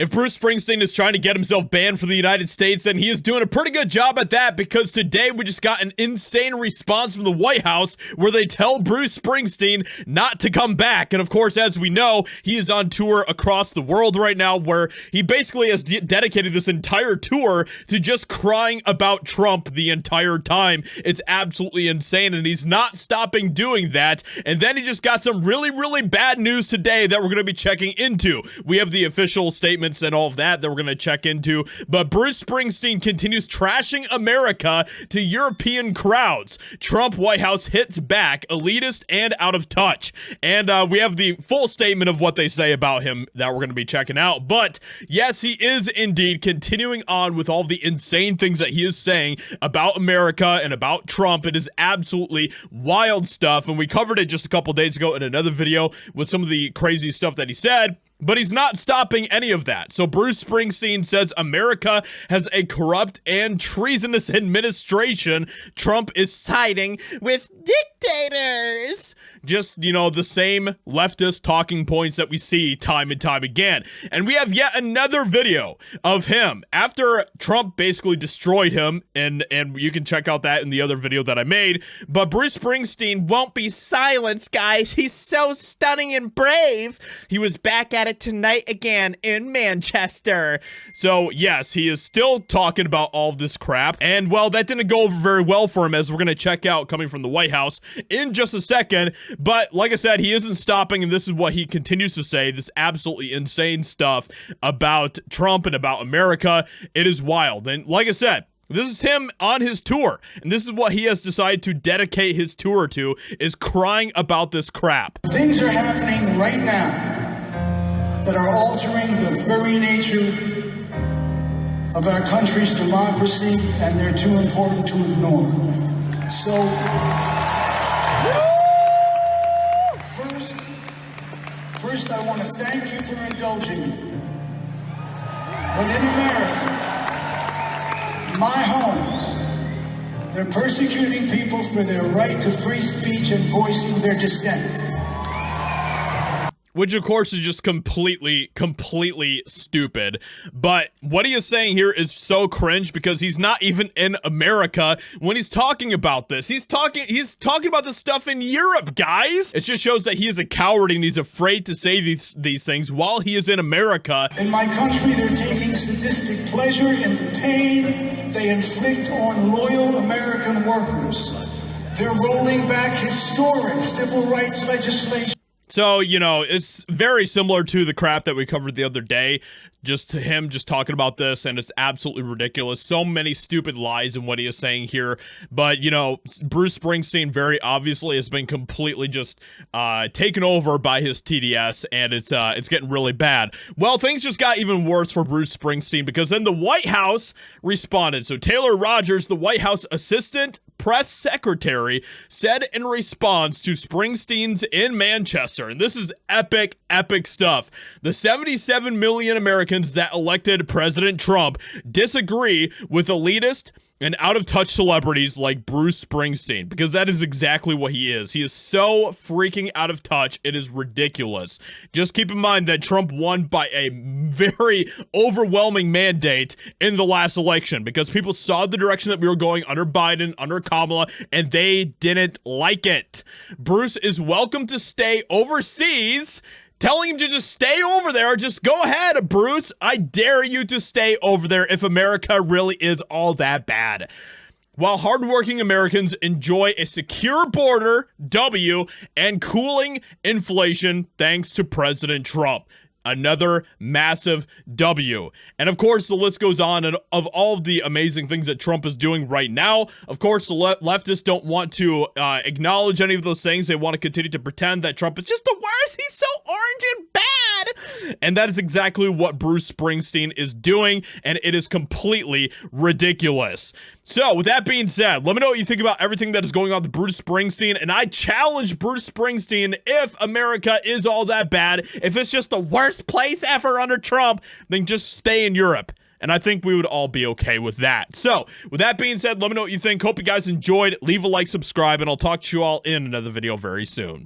If Bruce Springsteen is trying to get himself banned from the United States, then he is doing a pretty good job at that, because today we just got an insane response from the White House where they tell Bruce Springsteen not to come back. And of course, as we know, he is on tour across the world right now, where he basically has dedicated this entire tour to just crying about Trump the entire time. It's absolutely insane, and he's not stopping doing that. And then he just got some really, really bad news today that we're going to be checking into. We have the official statement and all of that we're going to check into, but Bruce Springsteen continues trashing America to European crowds. Trump White House hits back, elitist and out of touch. And we have the full statement of what they say about him that we're going to be checking out. But yes, he is indeed continuing on with all the insane things that he is saying about America and about Trump. It is absolutely wild stuff, and we covered it just a couple days ago in another video with some of the crazy stuff that he said. But he's not stopping any of that. So Bruce Springsteen says America has a corrupt and treasonous administration. Trump is siding with dictators. Just, you know, the same leftist talking points that we see time and time again. And we have yet another video of him after Trump basically destroyed him. And you can check out that in the other video that I made. But Bruce Springsteen won't be silenced, guys. He's so stunning and brave. He was back at it tonight again in Manchester. So yes, he is still talking about all of this crap, and well, that didn't go over very well for him, as we're going to check out coming from the White House in just a second. But like I said, he isn't stopping, and this is what he continues to say, this absolutely insane stuff about Trump and about America. It is wild. And like I said, this is him on his tour, and this is what he has decided to dedicate his tour to, is crying about this crap. Things are happening right now that are altering the very nature of our country's democracy, and they're too important to ignore. So, first I want to thank you for indulging me. But in America, my home, they're persecuting people for their right to free speech and voicing their dissent. Which, of course, is just completely stupid. But what he is saying here is so cringe, because he's not even in America when he's talking about this. He's talking about this stuff in Europe, guys. It just shows that he is a coward and he's afraid to say these things while he is in America. In my country, they're taking sadistic pleasure in the pain they inflict on loyal American workers. They're rolling back historic civil rights legislation. So, you know, it's very similar to the crap that we covered the other day, just to him just talking about this, and it's absolutely ridiculous. So many stupid lies in what he is saying here. But, you know, Bruce Springsteen very obviously has been completely just taken over by his TDS, and it's getting really bad. Well, things just got even worse for Bruce Springsteen, because then the White House responded. So Taylor Rogers, the White House assistant press secretary, said in response to Springsteen's in Manchester, and this is epic stuff, the 77 million Americans that elected President Trump disagree with elitist and out-of-touch celebrities like Bruce Springsteen, because that is exactly what he is. He is so freaking out of touch, it is ridiculous. Just keep in mind that Trump won by a very overwhelming mandate in the last election, because people saw the direction that we were going under Biden, under Kamala, and they didn't like it. Bruce is welcome to stay overseas, telling him to just stay over there. Just go ahead, Bruce. I dare you to stay over there if America really is all that bad. While hardworking Americans enjoy a secure border, and cooling inflation thanks to President Trump. Another massive W. And of course, the list goes on of all of the amazing things that Trump is doing right now. Of course, the leftists don't want to acknowledge any of those things. They want to continue to pretend that Trump is just the worst. He's so orange and bad. And that is exactly what Bruce Springsteen is doing, and it is completely ridiculous. So, with that being said, let me know what you think about everything that is going on with Bruce Springsteen, and I challenge Bruce Springsteen, if America is all that bad, if it's just the worst place ever under Trump, then just stay in Europe. And I think we would all be okay with that. So, with that being said, let me know what you think. Hope you guys enjoyed. Leave a like, subscribe, and I'll talk to you all in another video very soon.